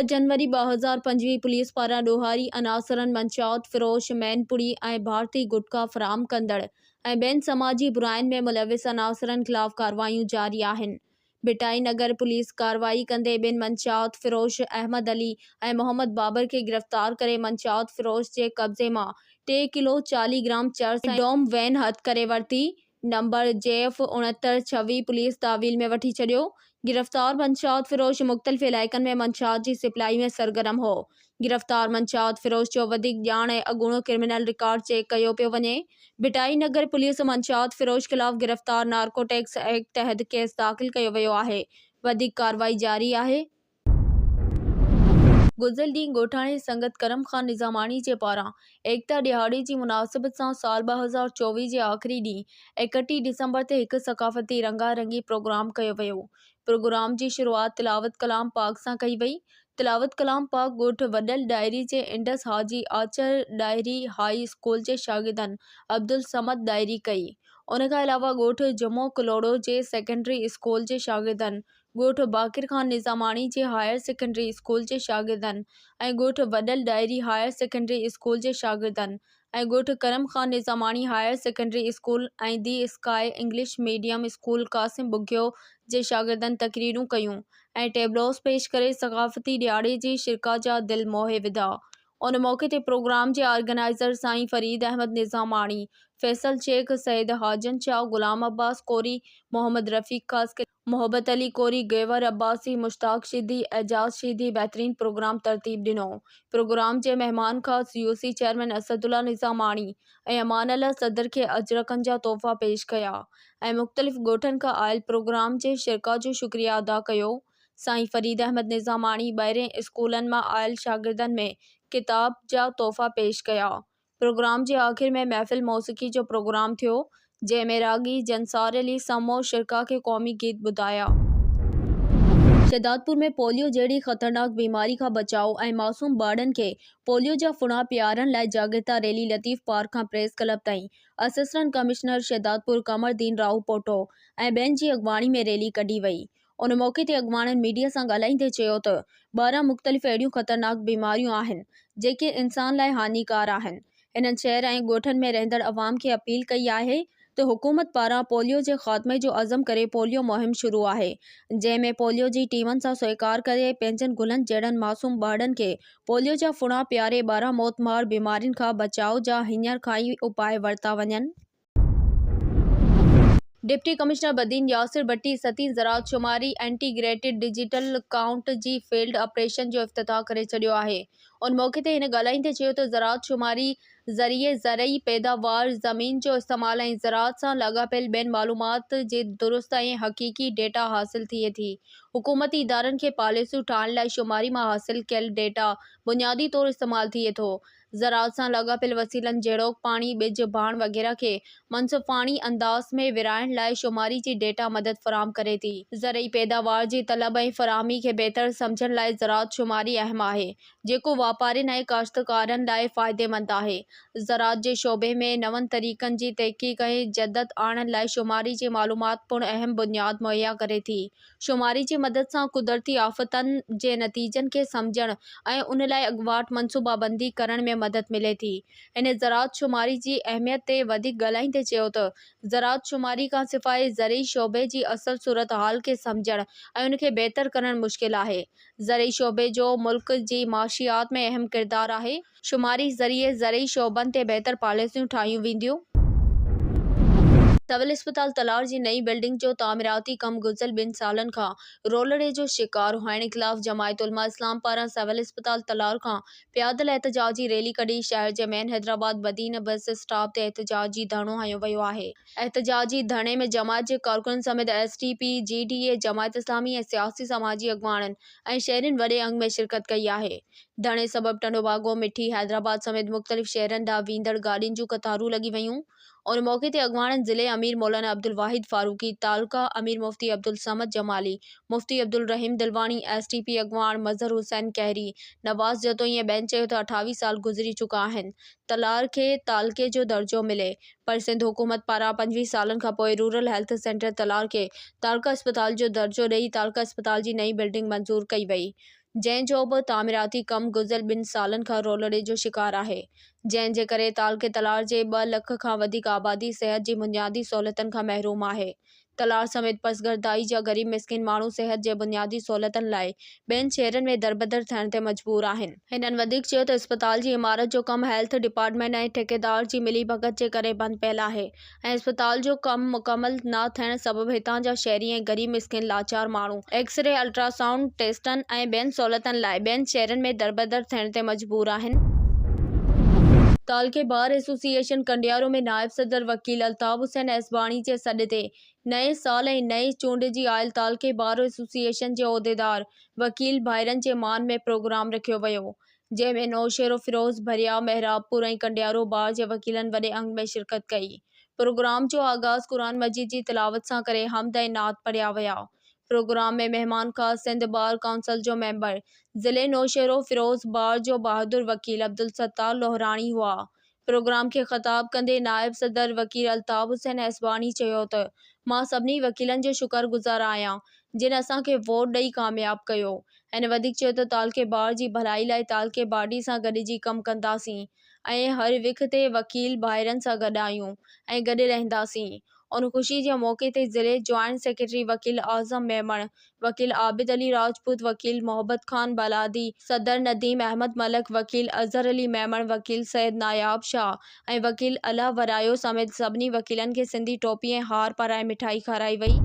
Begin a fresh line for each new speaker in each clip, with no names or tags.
ॿ जनवरी 2025 पुलिस पारां ॾोहारी अनासरनि मंशियात फ़रोश मैनपुरी ऐं भारतीय गुटखा फ़राहम कंदड़ ऐं ॿियनि समाजी बुराइनि में मुलविस अनासरनि ख़िलाफ़ कार्रवाइयूं जारी आहिनि। भिटाई नगर पुलिस कार्रवाई कंदे ॿिनि मंशियात फ़रोश अहमद अली ऐं मोहम्मद बाबर खे गिरफ़्तार करे मंशियात फ़रोश जे कब्ज़े मां 3 किलो 40 ग्राम चर्स ऐं डोम वैन हथ करे वरिती। नंबर JF 6926 पुलिस तावील में वठी छॾियो। गिरफ़्तार मंशियात फ़िरोश मुख़्तलिफ़ इलाइक़नि में मंशियात जी सप्लाई में सरगर्म हो। गिरफ़्तार मंशियात फ़िरोश जो वधीक ॼाण ऐं अॻूणो क्रिमिनल रिकॉर्ड चेक कयो पियो वञे। भिटाई नगर पुलिस मंशियात फ़िरोश ख़िलाफ़ गिरफ़्तार नार्कोटिक्स एक्ट तहत केस दाख़िल कयो वियो आहे। वधीक कार्रवाई जारी आहे। गुज़िर ॾींहुं ॻोठाणे संगत करम ख़ान निज़ामाणी जे पारां एकता ॾियारे जी मुनासिबत सां साल 2024 जे आख़िरी ॾींहुं 31 डिसंबर ते हिकु सक़ाफ़ती रंगारंगी प्रोग्राम कयो वियो। प्रोग्राम जी शुरूआत तिलावत कलाम पाक सां कई वई। तिलावत कलाम पाक ॻोठ वॾल डायरी जे इंडस हाजी आचर डायरी हाई स्कूल जे शागिर्दनि अब्दुल समद डायरी कई। उन खां अलावा ॻोठ जुमो कलोड़ो जे सेकेंडरी स्कूल जे शागिर्दनि, ॻोठ बाकिर ख़ान निज़ामाणी जे हायर सेकेंडरी स्कूल जे शागिर्दनि ऐं ॻोठ Wadal Dairi higher secondary school जे शागिर्दनि ऐं ॻोठ Karam Khan Nizamani higher secondary school ऐं the sky English medium school Qasim Bugio जे शागिर्दनि तक़रीरूं कयूं ऐं टेबलोस पेश करे सक़ाफ़ती ॾियारे जी शिरकत जा दिल मोहे विधा। उन मौक़े ते प्रोग्राम जे ऑर्गेनाइज़र साईं फ़रीद अहमद निज़ामाणी, फैसल शेख, सैयद हाजन शाह, गुलाम अब्बास कोरी, मोहम्मद रफ़ीक कासकर, मोहब्बत अली कोरी, गेवर अब्बासी, मुश्ताक शीदी, एजाज शीदी बहितरीन प्रोग्राम तरतीब ॾिनो। प्रोग्राम जे मेहमान ख़ास UC चेयरमैन असदुल्ला निज़ामाणी ऐं अमान अल्लाह सदर खे अजरकनि जा तोहफ़ा पेश कया ऐं मुख़्तलिफ़ ॻोठनि खां आयल प्रोग्राम जे शिरकत जो शुक्रिया अदा कयो। साईं फ़रीद अहमद निज़ामाणी ॿाहिरें स्कूलनि मां आयल शागिर्दनि में किताब जा तोहफ़ा पेश कया। प्रोग्राम जे आख़िर में महफ़िल मौसीक़ी जो प्रोग्राम थियो, जंहिं में रागी जंसार अली समो शिरका खे क़ौमी गीत ॿुधाया। शहदादपुर में पोलियो जहिड़ी ख़तरनाक बीमारी खां बचाव ऐं मासूम ॿारनि खे पोलियो जा फुणा पियारण लाइ जागृता रैली लतीफ़ पार्क खां प्रेस क्लब ताईं असिस्टेंट कमिश्नर शहदादपुर कमरदीन राव पोटो ऐं ॿियनि जी अॻवाणी में रैली कढी वई। उन मौक़े ते अॻवाणनि मीडिया सां ॻाल्हाईंदे चयो त 12 मुख़्तलिफ़ अहिड़ियूं ख़तरनाक बीमारियूं आहिनि जेके इंसान लाइ हानिकार आहिनि। हिननि शहर ऐं ॻोठनि में रहंदड़ अवाम खे अपील कई आहे त हुकूमत पारां पोलियो जे ख़ात्मे जो अज़म करे पोलियो मुहिम शुरू आहे, जंहिं में पोलियो जी टीमनि सां सहकार करे पंहिंजनि गुलनि जहिड़नि मासूम ॿारनि खे पोलियो जा फुणा पियारे 12 मौतमार बीमारियुनि खां बचाव जा हींअर खां ई उपाय वरिता वञनि। डिप्टी कमिश्नर बदीन यासिर भट्टी सती ज़राअत शुमारी इंटीग्रेटेड डिजिटल काउंट जी फील्ड ऑपरेशन जो इफ़्तिताह करे छॾियो आहे। उन मौक़े ते हिन ॻाल्हाईंदे चयो त ज़राअत शुमारी ज़रिए ज़रई पैदावार, ज़मीन जो इस्तेमाल ऐं ज़राअत सां लाॻापियल ॿियनि मालूमात जे दुरुस्त ऐं हक़ीक़ी डेटा हासिल थिए थी। हुकूमती इदारनि खे पॉलिसियूं ठाहिण लाइ शुमारी मां हासिल कयल डेटा बुनियादी तौरु इस्तेमाल थिए थो। ज़राअत सां लाॻापियल वसीलनि जहिड़ोकि पाणी, ॿिज, भाण वग़ैरह खे मुंसिफ़ाणी अंदाज़ में विरिहाइण लाइ शुमारी जी डेटा मदद फ़राहम करे थी। ज़रई पैदावार जी तलब ऐं फ़राहमी खे बहितर सम्झण लाइ ज़राअत शुमारी अहम आहे, जेको वापारियुनि ऐं काश्तकारनि लाइ फ़ाइदेमंद आहे। ज़राअत जे शोबे में नवनि तरीक़नि जी तहक़ीक़ ऐं जदत आणण लाइ शुमारी जी मालूमात पिणु अहम बुनियाद मुहैया करे थी। शुमारी जी मदद सां कुदरती आफ़तनि जे नतीजनि खे सम्झण ऐं उन लाइ अॻुवाट मनसूबाबंदी करण में मदद मिले थी। हिन ज़राअत शुमारी जी अहमियत ते वधीक ॻाल्हाईंदे चयो त ज़राअत शुमारी खां सिवाइ ज़रई शोबे जी असुल सूरत हाल खे सम्झण ऐं उन खे बहितर करणु मुश्किल आहे। ज़रई शोबे जो मुल्क जी माशियात में अहम किरदार आहे। शुमारी ज़रिए ज़रई शोबनि ते बहितर पॉलिसियूं ठाहियूं वेंदियूं। सिविल अस्पताल तलार जी नई बिल्डिंग जो तामीराती कम गुज़िर 2 सालनि खां रोलड़े जो शिकार हुअण ख़िलाफ़ जमायत उलमा इस्लाम पारां सिविल अस्पताल तलार खां पियादल एहतजाजी रैली कढी शहर जे main Hyderabad Badin bus stop ते एहतजाजी धरणो हंयो वियो आहे। एहतजाजी धरणे में जमायत जे कारकुननि समेत SDP, GDA, जमायत इस्लामी ऐं सियासी समाजी अॻवाननि ऐं शहरियुनि वॾे अंग में शिरकत कई आहे। धरणे सबबि टंडोबागो, मिठी, हैदराबाद समेत मुख़्तलिफ़ शहरनि ॾांहुं वेंदड़ गाॾियुनि जूं क़तारूं लॻी वयूं। उन मौक़े ते अॻवाननि ज़िले अमीर मौलाना अब्दुल वाहिद फारूकी, तालका अमीर मुफ्ती अब्दुल समद जमाली, मुफ्ती अब्दुल रहीम दिलवानी, SDP अॻवान मज़हर हुसैन कहरी, नवाज़ जतोई ऐं ॿियनि चयो त 28 साल गुज़री चुका आहिनि तलार खे तालके जो दर्जो मिले, पर सिंध हुकूमत पारां 25 सालनि खां पोइ रूरल हेल्थ सेंटर तलार खे तालका अस्पताल जो दर्जो ॾेई तालका अस्पताल जी नई बिल्डिंग मंज़ूर कई वई। जंहिंजो बि तामीराती कमु गुज़िरियल 2 सालनि खां रोलड़े जो शिकार आहे, जंहिं जे करे तालके तलार जे 2 लख खां वधीक आबादी सिहत जी बुनियादी सहूलियतुनि खां महरूम आहे। तलार समेत पसगरदाई जा ग़रीब मिस्किन माण्हू सिहत जे बुनियादी सहूलियतुनि लाइ ॿियनि शहरनि में दरबदर थियण ते मजबूर आहिनि। हिननि वधीक चयो त इस्पताल जी इमारत जो कमु हेल्थ डिपार्टमेंट ऐं ठेकेदार जी मिलीभगत जे करे बंदि पियल आहे ऐं इस्पताल जो कमु मुकमल न थियण सबबि हितां जा शहरी ऐं ग़रीब मिस्किन लाचार माण्हू एक्स-रे, अल्ट्रासाउंड टेस्टनि ऐं ॿियनि सहूलियतुनि लाइ ॿियनि शहरनि में दरबदर थियण ते मजबूर आहिनि। तालके बार एसोसिएशन कंडियारो में नायब सदर वकील अल्ताफ हुसैन एसबाणी जे सॾ ते नए साल ऐं नई चूंडिजी आयल तालके बार एसोसिएशन जे उहिदेदार वकील भाइरनि जे मान में प्रोग्राम रखियो वियो, जंहिं में नौशेरो फिरोज़ भरिया मेहराबपुर ऐं कंडियारो बार जे वकीलनि वॾे अंग में शिरकत कई। प्रोग्राम जो आगाज़ क़ुरान मजीद जी तिलावत सां करे हम्द ऐं नात पढ़िया विया। प्रोग्राम में मेहमान ख़ास सिंध बार काउंसिल जो मेंबर ज़िले नौशेरो फिरोज़ बार जो बहादुर वकील अब्दुल सत्तार लोहराणी हुआ। प्रोग्राम खे ख़िताब कंदे नायब सदर वकील अल्ताफ हुसैन एसबाणी चयो त मां सभिनी वकीलनि जो शुक्रगुज़ार आहियां जिन असांखे वोट ॾेई कामयाब कयो। हिन वधीक चयो त तालके बार जी भलाई लाइ तालके बाडी सां गॾिजी कमु कंदासीं ऐं हर विख ते वकील भाइरनि सां गॾु आहियूं ऐं गॾु रहंदासीं। उन ख़ुशी जे मौक़े ते ज़िले जॉइंट सेक्रेटरी वकील आज़म मेमण, वकील आबिद अली राजपूत, वकील मोहब्बत खान बालादी, सदर नदीम अहमद मलक, वकील अज़हर अली मेमण, वकील सैयद नायाब शाह ऐं वकील अला वरायो समेत सभिनी वकीलनि खे सिंधी टोपी ऐं हार पाराए मिठाई खाराई वई।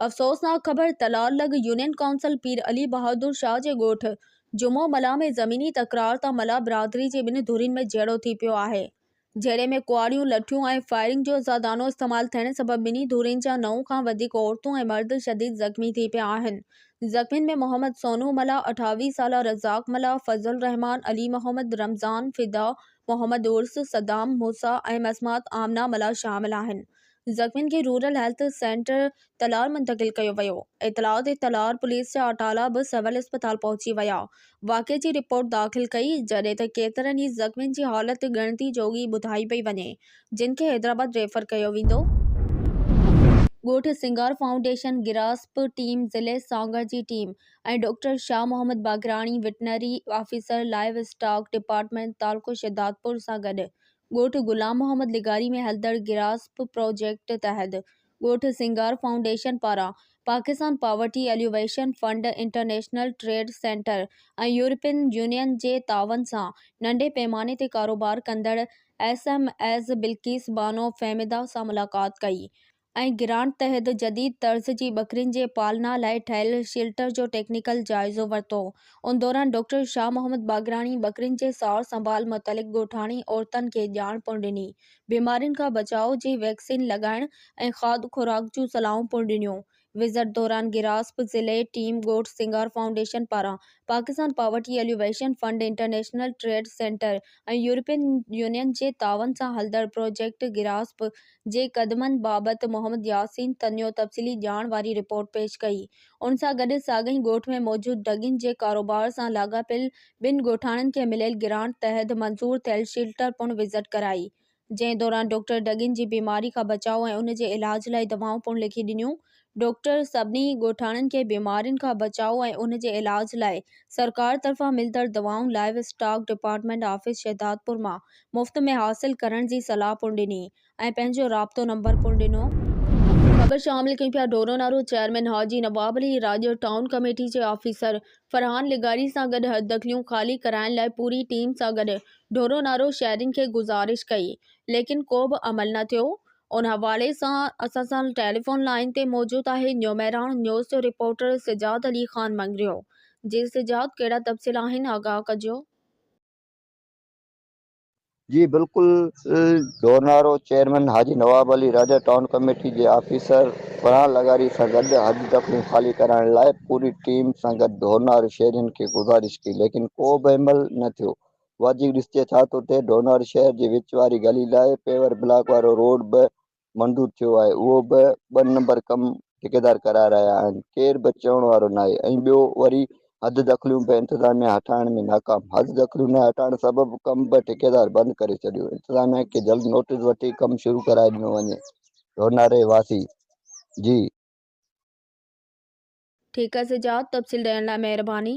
अफ़सोसनाक ख़बर तलार लॻ यूनियन काउंसिल पीर अली बहादुर शाह जे ॻोठ जुमो मला में ज़मीनी तकरार तां मला बिरादरी जे 2 धुरियुनि में जहिड़ो थी पियो आहे। जहिड़े में कुआड़ियूं, लठियूं ऐं फायरिंग जो ज़ादानो इस्तेमालु थियण सबबि 2 धुरियुनि जा 9 खां वधीक औरतूं ऐं मर्द शदीद ज़ख़्मी थी पिया आहिनि। ज़ख़्मियुनि में मोहम्मद सोनू मला, 28 साला रज़ाक मला, फज़ल रहमान, अली मोहम्मद, रमज़ान फिदा, मोहम्मद उर्स, सदाम मूसा ऐं मसमात आमना मला शामिल आहिनि। ज़ख़्मियुनि खे रूरल हेल्थ सेंटर तलार मुंतक़िल कयो वियो। इतलाउ ते तलार पुलिस जा अटाला बि सिविल इस्पताल पहुची विया। वाक़िए जी रिपोर्ट दाख़िल कई, जॾहिं त केतिरनि ई ज़ख़्मियुनि जी हालत ॻणती जोगी ॿुधाई पई वञे, जिन खे हैदराबाद रेफर कयो वेंदो। ॻोठ सिंगार फाउंडेशन गिरासप टीम, ज़िले सांगर जी टीम ऐं doctor Shah Mohammad Bagrani, veterinary officer, livestock department, तालको शिदातपुर सां गॾु ॻोठ गुलाम मोहम्मद लिगारी में हलंदड़ गिरासप प्रोजेक्ट तहत ॻोठ सिंगार फाउंडेशन पारां Pakistan poverty alleviation fund, international trade centre ऐं यूरोपियन यूनियन जे तावन सां नंढे पैमाने ते कारोबार कंदड़ SMS बिल्किस बानो फ़हमिदा सां मुलाक़ात कई ऐं ग्रांट तहत जदीद तर्ज़ जी बकरियुनि जे पालना लाइ ठहियल शेल्टर जो टेक्निकल जाइज़ो वरितो। उन दौरान डॉक्टर शाह मोहम्मद बागराणी बकरियुनि जे सार संभाल मुतलिक़ ॻोठाणी औरतुनि खे ॼाण पिणु ॾिनी, बीमारियुनि खां बचाव जी वैक्सीन लॻाइण ऐं खाद खुराक जूं सलाहूं पिणु ॾिनियूं। विज़िट दौरान गिरासप ज़िले टीम ॻोठ सिंगार फाउंडेशन पारां Pakistan poverty alleviation fund, international trade centre ऐं यूरोपियन यूनियन जे तावन सां हलंदड़ प्रोजेक्ट गिरासप जे क़दमनि बाबति मोहम्मद यासीन तनियो तफ़सीली ॼाण वारी रिपोर्ट पेश कई। उन सां गॾु साॻई ॻोठ में मौजूदु डगिन जे कारोबार सां लाॻापियल 2 ॻोठाणनि खे मिलियल ग्रांट तहत मंज़ूर थियल शेल्टर पिणु विज़िट कराई, जंहिं दौरान डॉक्टर डगिन जी बीमारी खां बचाव ऐं उन जे इलाज लाइ दवाऊं पिणु लिखी ॾिनियूं। डॉक्टर सभिनी ॻोठाणनि खे बीमारियुनि खां बचाव ऐं उन जे इलाज लाइ सरकार तरफ़ां मिलंदड़ दवाऊं live stock department office Shahdadpur मां मुफ़्त में हासिल करण जी सलाह पिणु ॾिनी ऐं पंहिंजो राब्तो नंबर पिणु ॾिनो। ख़बर शामिल कई पिया ढोरो नारो चेयरमैन हाजी नवाब अली राजो टाउन कमेटी जे ऑफिसर फरहान लिगारी सां गॾु हददख़लियूं ख़ाली कराइण लाइ पूरी टीम सां गॾु ढोरो नारो शहरियुनि खे गुज़ारिश कई, लेकिन को बि अमल न थियो। उन हवाले सां असां सां टेलीफोन लाइन ते मौजूदु आहे न्यूमेरान न्यूज़ जो रिपोर्टर सिजाद अली ख़ान मंगरियो। जी सिजाद, कहिड़ा तफ़सील आहिनि, आगाह कजो।
जी बिल्कुल, ढोरनारो चेयरमैन हाजी नवाब अली राजा टाउन कमेटी जे ऑफिसर फरहान लगारी सां गॾु हद दख़लियूं ख़ाली कराइण लाइ पूरी टीम सां गॾु ढोरनारो शहरियुनि खे गुज़ारिश कई, लेकिन को बि अमल न थियो। वाजिब ॾिसिजे छा थो थिए, ढोरनारो शहर जे विच वारी गली लाइ पेवर ब्लॉक वारो रोड बि मंज़ूर थियो आहे, उहो बि 2 नंबर कमु ठेकेदार कराए रहिया आहिनि। केर बि चवण वारो न आहे। ऐं ॿियो वरी हद दख़लियूं बि इंतिज़ामिया हटाइण में नाकाम। हद दख़लियूं न हटाइण सबबि कमु बि ठेकेदार बंदि करे छॾियो। इंतिज़ामिया खे जल्द नोटिस वठी कमु शुरू कराए ॾिनो वञे। ढोरनारे वासी जी
ठीक है सिजात, तफ़सील ॾियण लाइ महिरबानी।